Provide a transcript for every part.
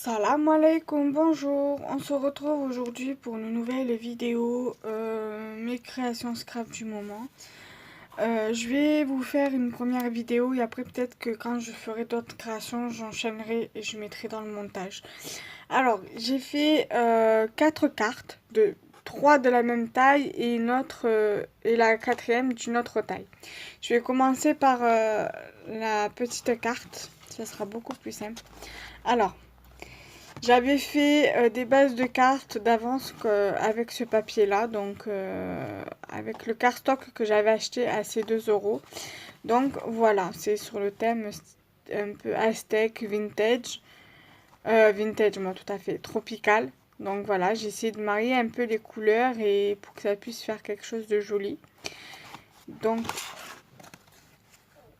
Salam alaikum, bonjour. On se retrouve aujourd'hui pour une nouvelle vidéo, mes créations scrap du moment. Je vais vous faire une première vidéo et après peut-être que quand je ferai d'autres créations, j'enchaînerai et je mettrai dans le montage. Alors, j'ai fait 4 cartes, 3 de la même taille et une autre et la quatrième d'une autre taille. Je vais commencer par la petite carte, ça sera beaucoup plus simple. Alors, j'avais fait des bases de cartes d'avance avec ce papier-là, donc avec le cardstock que j'avais acheté à ces 2 euros. Donc voilà, c'est sur le thème un peu aztèque, vintage. Vintage, moi tout à fait, tropical. Donc voilà, j'ai essayé de marier un peu les couleurs et pour que ça puisse faire quelque chose de joli. Donc,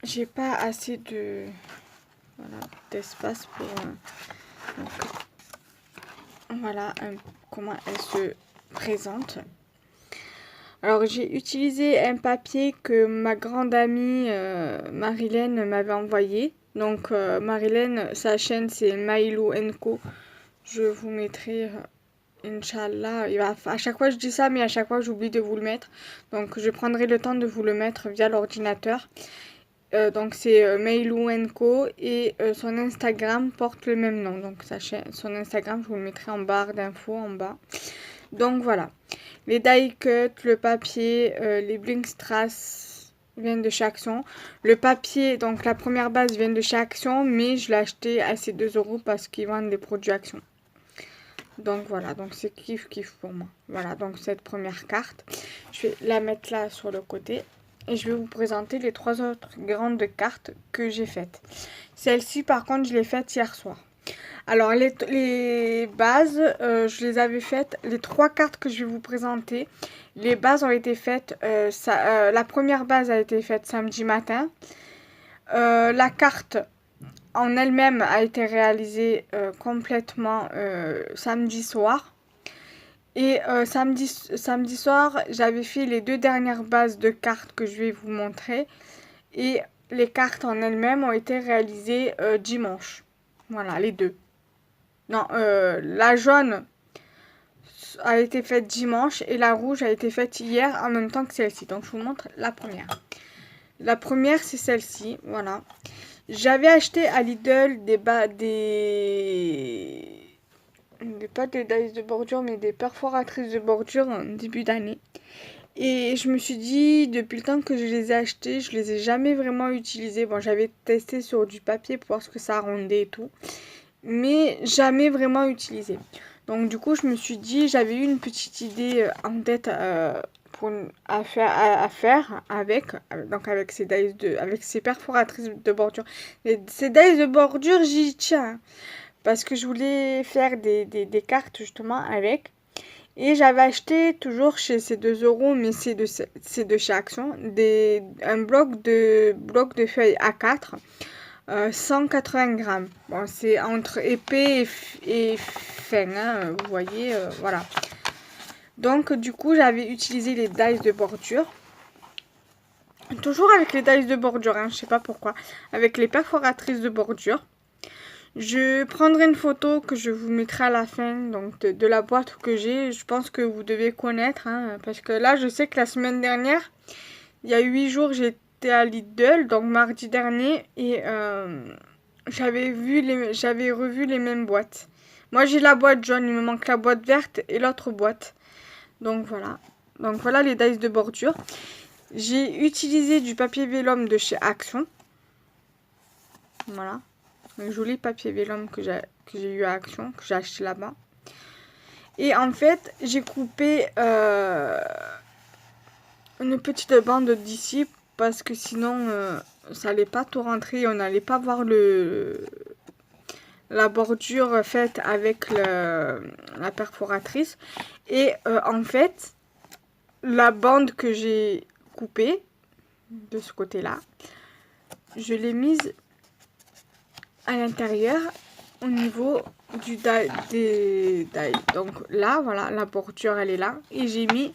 j'ai pas assez de d'espace pour... donc, voilà comment elle se présente. Alors j'ai utilisé un papier que ma grande amie Marilène m'avait envoyé. Donc Marilène, sa chaîne c'est Mailou Co. Je vous mettrai Inch'Allah. À chaque fois je dis ça, mais à chaque fois j'oublie de vous le mettre. Donc je prendrai le temps de vous le mettre via l'ordinateur. Donc c'est Mailou Co et son Instagram porte le même nom. Donc son Instagram, je vous le mettrai en barre d'infos en bas. Donc voilà, les die cut, le papier, les bling strass viennent de chez Action. Le papier, donc la première base vient de chez Action, mais je l'ai acheté à ces 2 euros parce qu'ils vendent des produits Action. Donc voilà, donc c'est kiff pour moi. Voilà, donc cette première carte, je vais la mettre là sur le côté. Et je vais vous présenter les 3 autres grandes cartes que j'ai faites. Celle-ci, par contre, je l'ai faite hier soir. Alors, les bases, je les avais faites. Les 3 cartes que je vais vous présenter, les bases ont été faites. La première base a été faite samedi matin. La carte en elle-même a été réalisée complètement samedi soir. Et samedi soir, j'avais fait les 2 dernières bases de cartes que je vais vous montrer. Et les cartes en elles-mêmes ont été réalisées dimanche. Voilà, les 2. Non, la jaune a été faite dimanche et la rouge a été faite hier en même temps que celle-ci. Donc, je vous montre la première. La première, c'est celle-ci. Voilà. J'avais acheté à Lidl pas des dies de bordure, mais des perforatrices de bordure en début d'année. Et je me suis dit, depuis le temps que je les ai achetées, je les ai jamais vraiment utilisées. Bon, j'avais testé sur du papier pour voir ce que ça rendait et tout, mais jamais vraiment utilisé. Donc du coup, je me suis dit, j'avais eu une petite idée en tête à faire avec ces perforatrices de bordure. Ces dies de bordure, j'y tiens parce que je voulais faire des cartes justement avec. Et j'avais acheté toujours chez ces 2 euros, mais c'est de chez Action, un bloc de feuilles A4. 180 grammes. Bon, c'est entre épais et fin, hein, vous voyez, voilà. Donc, du coup, j'avais utilisé les dies de bordure. Toujours avec les dies de bordure, hein, je sais pas pourquoi. Avec les perforatrices de bordure. Je prendrai une photo que je vous mettrai à la fin donc de la boîte que j'ai. Je pense que vous devez connaître, hein, parce que là, je sais que la semaine dernière, il y a 8 jours, j'étais à Lidl, donc mardi dernier, et j'avais revu les mêmes boîtes. Moi, j'ai la boîte jaune, il me manque la boîte verte et l'autre boîte. Donc voilà. Donc voilà les dies de bordure. J'ai utilisé du papier vélum de chez Action. Voilà. Un joli papier vélum que j'ai eu à Action, que j'ai acheté là-bas. Et en fait, j'ai coupé une petite bande d'ici parce que sinon ça allait pas tout rentrer, on n'allait pas voir la bordure faite avec la perforatrice. Et en fait, la bande que j'ai coupée de ce côté-là, je l'ai mise à l'intérieur au niveau des die. Donc là, voilà, la bordure elle est là. Et j'ai mis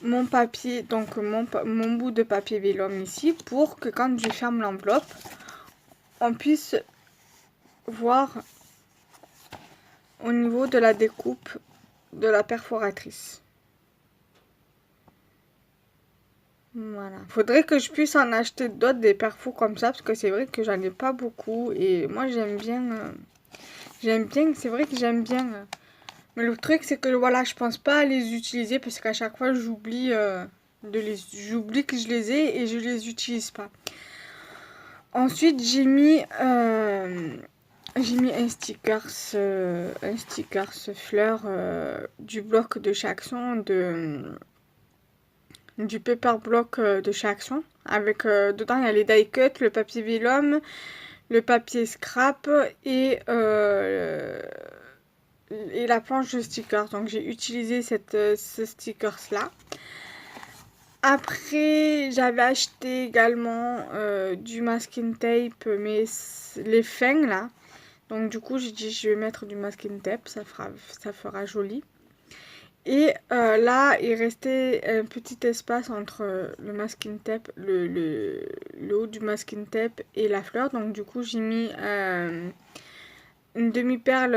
mon papier, donc mon bout de papier vélum ici, pour que quand je ferme l'enveloppe, on puisse voir au niveau de la découpe de la perforatrice. Voilà. Faudrait que je puisse en acheter d'autres, des perfos comme ça, parce que c'est vrai que j'en ai pas beaucoup. Et moi, j'aime bien. C'est vrai que j'aime bien. Mais le truc, c'est que voilà, je pense pas à les utiliser parce qu'à chaque fois, j'oublie que je les ai et je les utilise pas. Ensuite, j'ai mis un stickers fleur du bloc de chez Action, du paper block de chez Action. Avec dedans, il y a les die cut, le papier vélum, le papier scrap et la planche de stickers. Donc j'ai utilisé ce stickers là. Après j'avais acheté également du masking tape, mais les fins là. Donc du coup j'ai dit je vais mettre du masking tape, ça fera joli. Et là il restait un petit espace entre le masking tape, le haut du masking tape et la fleur. Donc du coup j'ai mis une demi-perle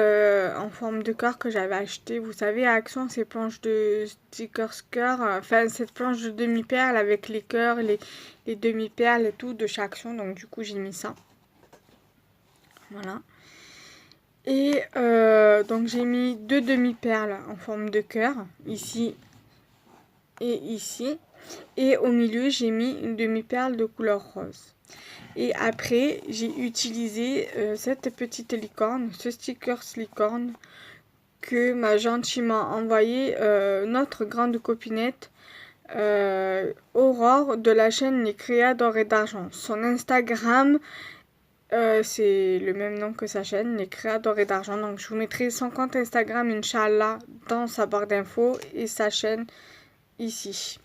en forme de cœur que j'avais acheté. Vous savez, à Action, ces planches de stickers cœur, enfin cette planche de demi-perle avec les cœurs, les demi-perles et tout de chez Action. Donc du coup, j'ai mis ça. Voilà. Et donc j'ai mis 2 demi-perles en forme de cœur, ici et ici. Et au milieu, j'ai mis une demi-perle de couleur rose. Et après, j'ai utilisé cette petite licorne, ce stickers licorne que m'a gentiment envoyé notre grande copinette Aurore de la chaîne Les Créas d'Or et d'Argent. Son Instagram, c'est le même nom que sa chaîne, Les Créas d'Or et d'Argent. Donc je vous mettrai son compte Instagram, Inch'Allah, dans sa barre d'infos et sa chaîne ici.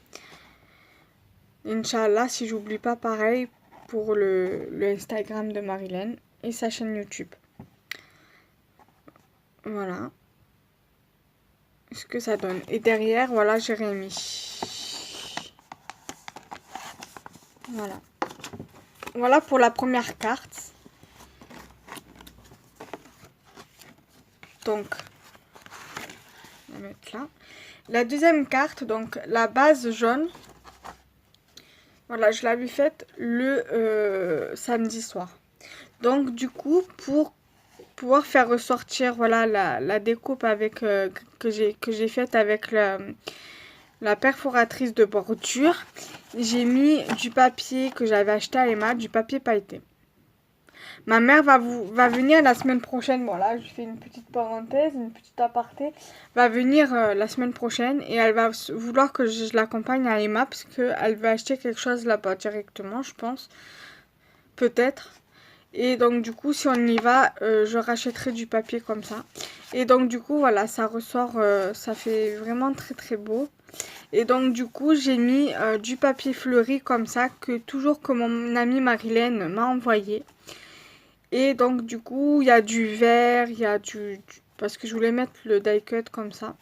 Inch'Allah, si j'oublie pas, pareil pour le Instagram de Marilène et sa chaîne YouTube. Voilà ce que ça donne. Et derrière, voilà, j'ai rien mis. Voilà. Voilà pour la première carte. Donc, on va mettre là. La deuxième carte, donc la base jaune. Voilà, je l'avais faite le samedi soir. Donc du coup, pour pouvoir faire ressortir voilà la découpe avec que j'ai faite avec la perforatrice de bordure, j'ai mis du papier que j'avais acheté à Emma, du papier pailleté. Ma mère va venir la semaine prochaine. Bon là, je fais une petite parenthèse, une petite aparté. Va venir la semaine prochaine et elle va vouloir que je l'accompagne à Emma parce qu'elle veut acheter quelque chose là-bas directement, je pense. Peut-être. Et donc du coup, si on y va, je rachèterai du papier comme ça. Et donc du coup, voilà, ça ressort, ça fait vraiment très très beau. Et donc du coup, j'ai mis du papier fleuri comme ça, que mon amie Marilène m'a envoyé. Et donc du coup, il y a du vert, il y a parce que je voulais mettre le die cut comme ça.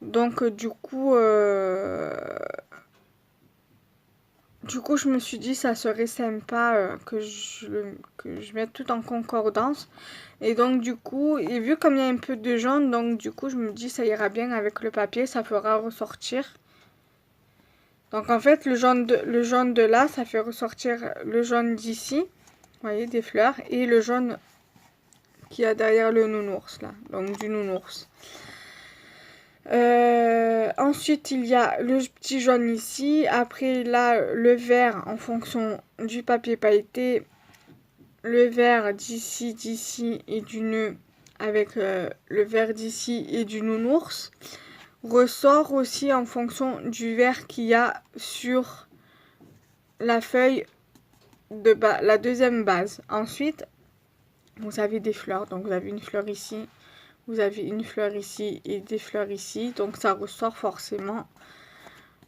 Donc du coup, je me suis dit ça serait sympa que je mette tout en concordance. Et donc du coup, et vu comme il y a un peu de jaune, donc du coup je me dis ça ira bien avec le papier, ça fera ressortir. Donc en fait le jaune de là, ça fait ressortir le jaune d'ici. Vous voyez, des fleurs. Et le jaune qu'il y a derrière le nounours, là. Donc, du nounours. Ensuite, il y a le petit jaune ici. Après, là, le vert en fonction du papier pailleté. Le vert d'ici et du nœud avec le vert d'ici et du nounours. Ressort aussi en fonction du vert qu'il y a sur la feuille de la deuxième base. Ensuite, vous avez des fleurs. Donc, vous avez une fleur ici, vous avez une fleur ici et des fleurs ici. Donc, ça ressort forcément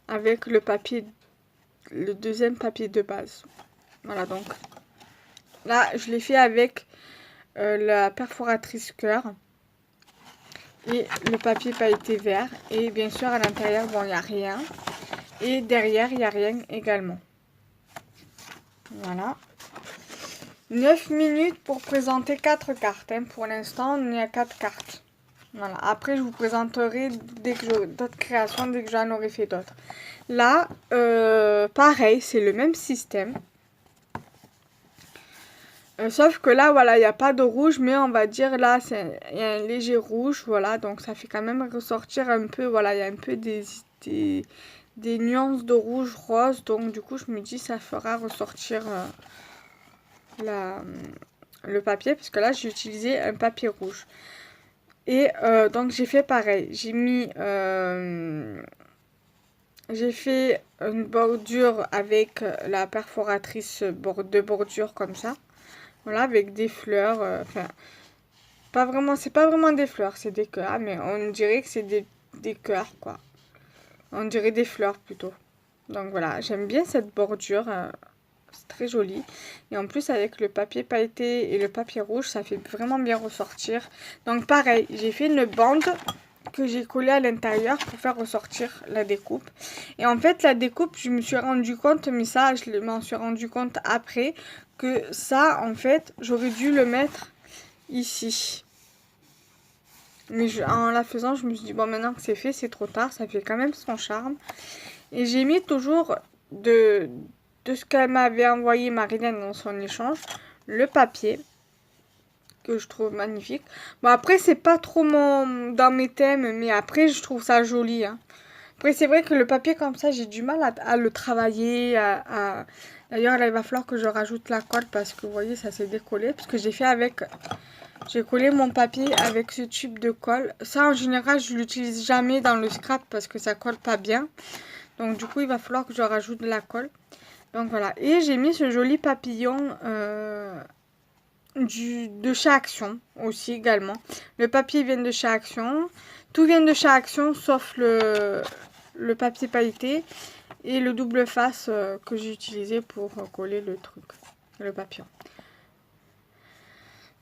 avec le papier, le deuxième papier de base. Voilà, donc là, je l'ai fait avec la perforatrice cœur et le papier pailleté vert. Et bien sûr, à l'intérieur, bon, il n'y a rien. Et derrière, il n'y a rien également. Voilà. 9 minutes pour présenter 4 cartes. Hein. Pour l'instant, on est à 4 cartes. Voilà. Après, je vous présenterai dès que d'autres créations, dès que j'en aurai fait d'autres. Là, pareil, c'est le même système. Sauf que là, voilà, il n'y a pas de rouge, mais on va dire là, il y a un léger rouge, voilà, donc ça fait quand même ressortir un peu, voilà, il y a un peu des nuances de rouge rose, donc du coup, je me dis, ça fera ressortir le papier, parce que là, j'ai utilisé un papier rouge. Et donc, j'ai fait pareil, j'ai fait une bordure avec la perforatrice de bordure comme ça. Voilà, avec des fleurs. Enfin, pas vraiment, c'est pas vraiment des fleurs, c'est des cœurs, mais on dirait que c'est des cœurs, quoi. On dirait des fleurs plutôt. Donc voilà, j'aime bien cette bordure. C'est très joli. Et en plus, avec le papier pailleté et le papier rouge, ça fait vraiment bien ressortir. Donc pareil, j'ai fait une bande que j'ai collée à l'intérieur pour faire ressortir la découpe. Et en fait, la découpe, je me suis rendu compte, mais ça, je m'en suis rendu compte après, que ça, en fait, j'aurais dû le mettre ici. Mais en la faisant, je me suis dit, bon, maintenant que c'est fait, c'est trop tard, ça fait quand même son charme. Et j'ai mis toujours de ce qu'elle m'avait envoyé Marilyn dans son échange, le papier, que je trouve magnifique. Bon, après, c'est pas trop dans mes thèmes, mais après, je trouve ça joli, hein. Après, c'est vrai que le papier comme ça, j'ai du mal à le travailler. D'ailleurs, là, il va falloir que je rajoute la colle parce que vous voyez, ça s'est décollé. Parce que j'ai collé mon papier avec ce tube de colle. Ça, en général, je l'utilise jamais dans le scrap parce que ça colle pas bien. Donc, du coup, il va falloir que je rajoute de la colle. Donc, voilà. Et j'ai mis ce joli papillon de chez Action aussi également. Le papier vient de chez Action. Tout vient de chez Action sauf le papier pailleté et le double face que j'ai utilisé pour coller le truc, le papillon.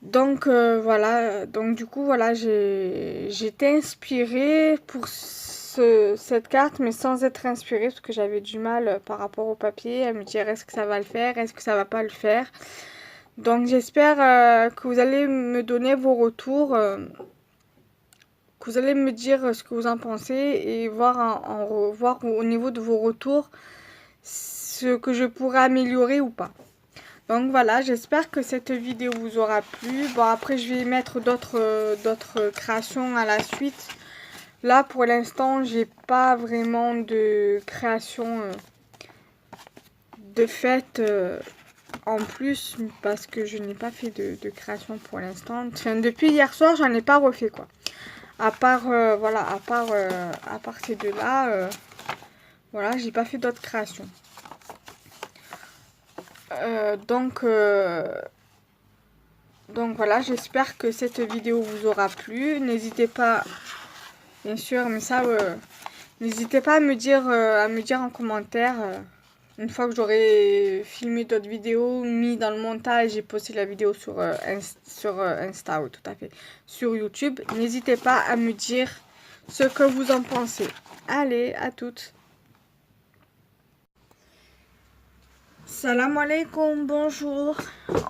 Donc voilà, donc du coup voilà, j'étais inspirée pour cette carte, mais sans être inspirée parce que j'avais du mal par rapport au papier à me dire est-ce que ça va le faire, est-ce que ça va pas le faire. Donc j'espère que vous allez me donner vos retours, que vous allez me dire ce que vous en pensez et voir au niveau de vos retours ce que je pourrais améliorer ou pas. Donc voilà, j'espère que cette vidéo vous aura plu. Bon, après je vais mettre d'autres créations à la suite. Là pour l'instant j'ai pas vraiment de création de fête en plus parce que je n'ai pas fait de création pour l'instant. Enfin, depuis hier soir j'en ai pas refait quoi. À part voilà, à part ces deux-là, voilà, j'ai pas fait d'autres créations. Donc voilà, j'espère que cette vidéo vous aura plu. N'hésitez pas, bien sûr, mais ça, n'hésitez pas à me dire en commentaire. Une fois que j'aurai filmé d'autres vidéos, mis dans le montage et posté la vidéo sur Insta, oui, tout à fait, sur YouTube. N'hésitez pas à me dire ce que vous en pensez. Allez, à toutes. Salam alaikum, bonjour.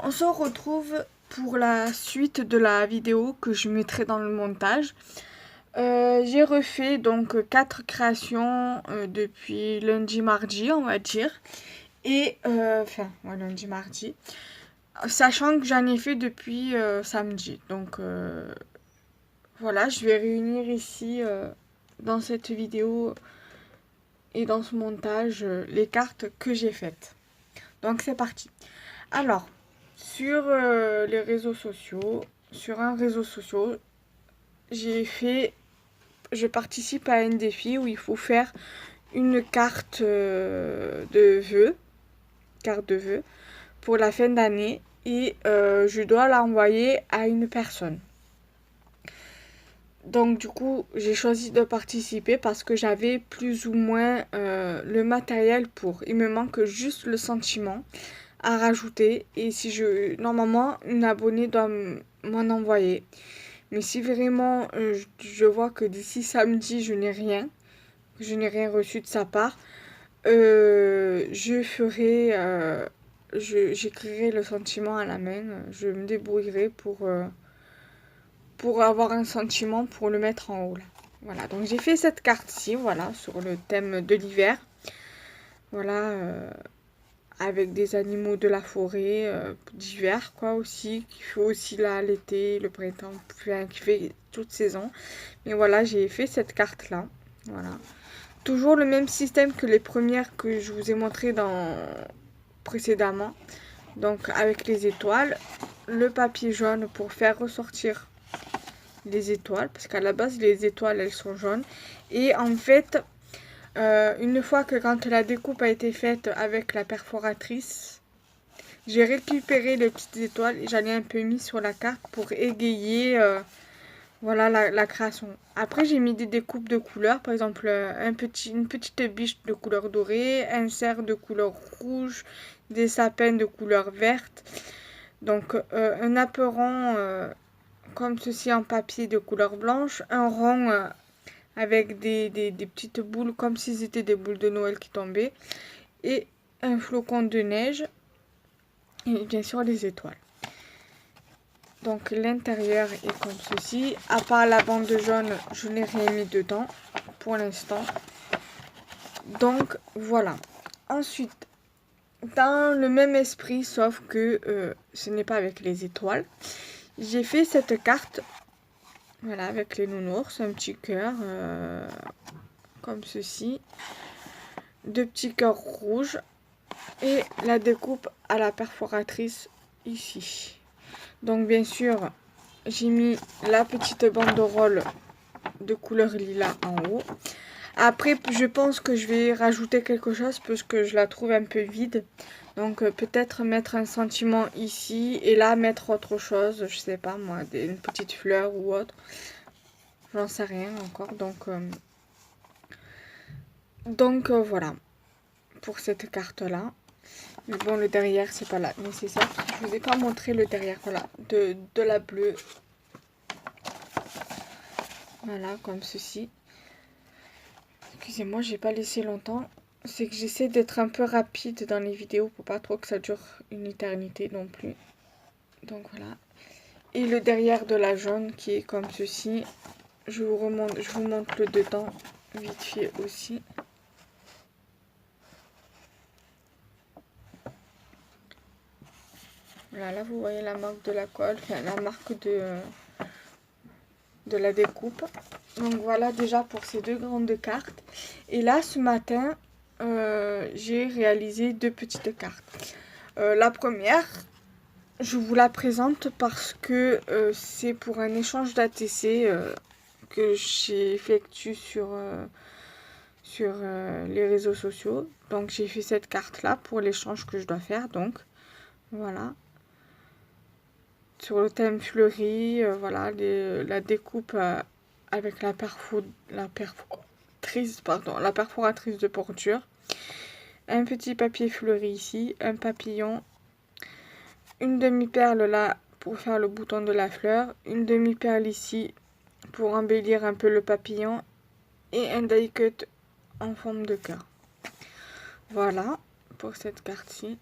On se retrouve pour la suite de la vidéo que je mettrai dans le montage. J'ai refait donc 4 créations depuis lundi, mardi, on va dire. Et, ouais, lundi, mardi. Sachant que j'en ai fait depuis samedi. Donc, voilà, je vais réunir ici, dans cette vidéo et dans ce montage, les cartes que j'ai faites. Donc, c'est parti. Alors, sur les réseaux sociaux, sur un réseau social, je participe à un défi où il faut faire une carte de vœux, pour la fin d'année et je dois l'envoyer à une personne. Donc du coup, j'ai choisi de participer parce que j'avais plus ou moins le matériel pour. Il me manque juste le sentiment à rajouter et normalement, une abonnée doit m'en envoyer. Mais si vraiment je vois que d'ici samedi, je n'ai rien reçu de sa part, j'écrirai le sentiment à la main. Je me débrouillerai pour avoir un sentiment pour le mettre en haut là. Voilà, donc j'ai fait cette carte-ci, voilà, sur le thème de l'hiver. Voilà, avec des animaux de la forêt d'hiver, quoi, aussi, qui fait aussi là l'été, le printemps, qui fait toute saison. Mais voilà, j'ai fait cette carte-là, voilà. Toujours le même système que les premières que je vous ai montré précédemment. Donc avec les étoiles, le papier jaune pour faire ressortir les étoiles, parce qu'à la base les étoiles elles sont jaunes. Et en fait, une fois que quand la découpe a été faite avec la perforatrice, j'ai récupéré les petites étoiles et j'en ai un peu mis sur la carte pour égayer voilà la création. Après j'ai mis des découpes de couleurs, par exemple une petite biche de couleur dorée, un cerf de couleur rouge, des sapins de couleur verte. Donc un apperon comme ceci en papier de couleur blanche, un rond avec des petites boules comme si c'était des boules de Noël qui tombaient, et un flocon de neige, et bien sûr les étoiles. Donc l'intérieur est comme ceci. À part la bande jaune, je n'ai rien mis dedans pour l'instant. Donc voilà. Ensuite, dans le même esprit, sauf que ce n'est pas avec les étoiles, j'ai fait cette carte. Voilà, avec les nounours, un petit cœur comme ceci. Deux petits cœurs rouges. Et la découpe à la perforatrice ici. Donc bien sûr, j'ai mis la petite banderole de couleur lilas en haut. Après, je pense que je vais rajouter quelque chose parce que je la trouve un peu vide. Donc peut-être mettre un sentiment ici et là mettre autre chose, je sais pas moi, une petite fleur ou autre. J'en sais rien encore. Donc voilà pour cette carte là. Mais bon, le derrière, c'est pas là nécessaire. Je vous ai pas montré le derrière, voilà, de la bleue. Voilà, comme ceci. Excusez-moi, j'ai pas laissé longtemps. C'est que j'essaie d'être un peu rapide dans les vidéos pour pas trop que ça dure une éternité non plus. Donc voilà. Et le derrière de la jaune qui est comme ceci. Je vous montre le dedans vite fait aussi. Voilà, là vous voyez la marque de la colle, enfin la marque de la découpe. Donc voilà déjà pour ces deux grandes cartes. Et là ce matin, j'ai réalisé deux petites cartes. La première, je vous la présente parce que c'est pour un échange d'ATC que j'effectue sur les réseaux sociaux. Donc j'ai fait cette carte là pour l'échange que je dois faire. Donc voilà. Sur le thème fleuri, voilà, la découpe avec la perforatrice de bordure. Un petit papier fleuri ici, un papillon, une demi-perle là pour faire le bouton de la fleur, une demi-perle ici pour embellir un peu le papillon et un die cut en forme de cœur. Voilà pour cette carte-ci.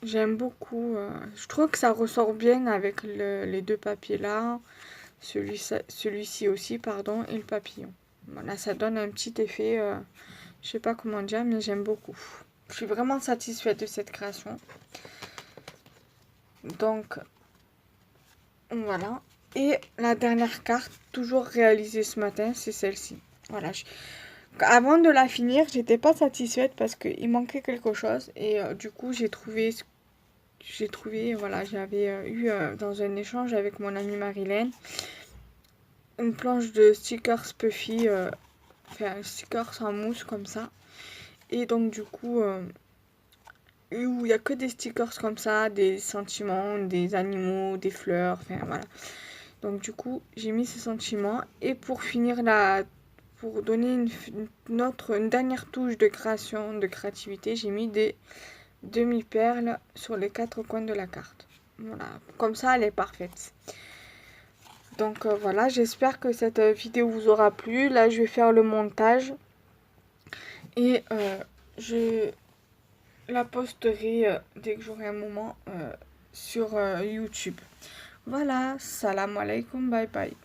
J'aime beaucoup, je trouve que ça ressort bien avec les deux papiers là, celui-ci aussi, pardon, et le papillon. Voilà, ça donne un petit effet, je sais pas comment dire, mais j'aime beaucoup. Je suis vraiment satisfaite de cette création. Donc, voilà. Et la dernière carte, toujours réalisée ce matin, c'est celle-ci. Voilà. Avant de la finir, j'étais pas satisfaite parce qu'il manquait quelque chose. Et du coup, j'ai trouvé, voilà, j'avais eu dans un échange avec mon amie Marilyn, une planche de stickers Puffy, enfin un stickers en mousse comme ça. Et donc du coup, où il n'y a que des stickers comme ça, des sentiments, des animaux, des fleurs, enfin voilà. Donc du coup, j'ai mis ces sentiments. Et pour finir pour donner une dernière touche de création, de créativité, j'ai mis des demi-perles sur les quatre coins de la carte. Voilà, comme ça elle est parfaite. Donc voilà, j'espère que cette vidéo vous aura plu. Là, je vais faire le montage et je la posterai dès que j'aurai un moment sur YouTube. Voilà, salam alaikum, bye bye.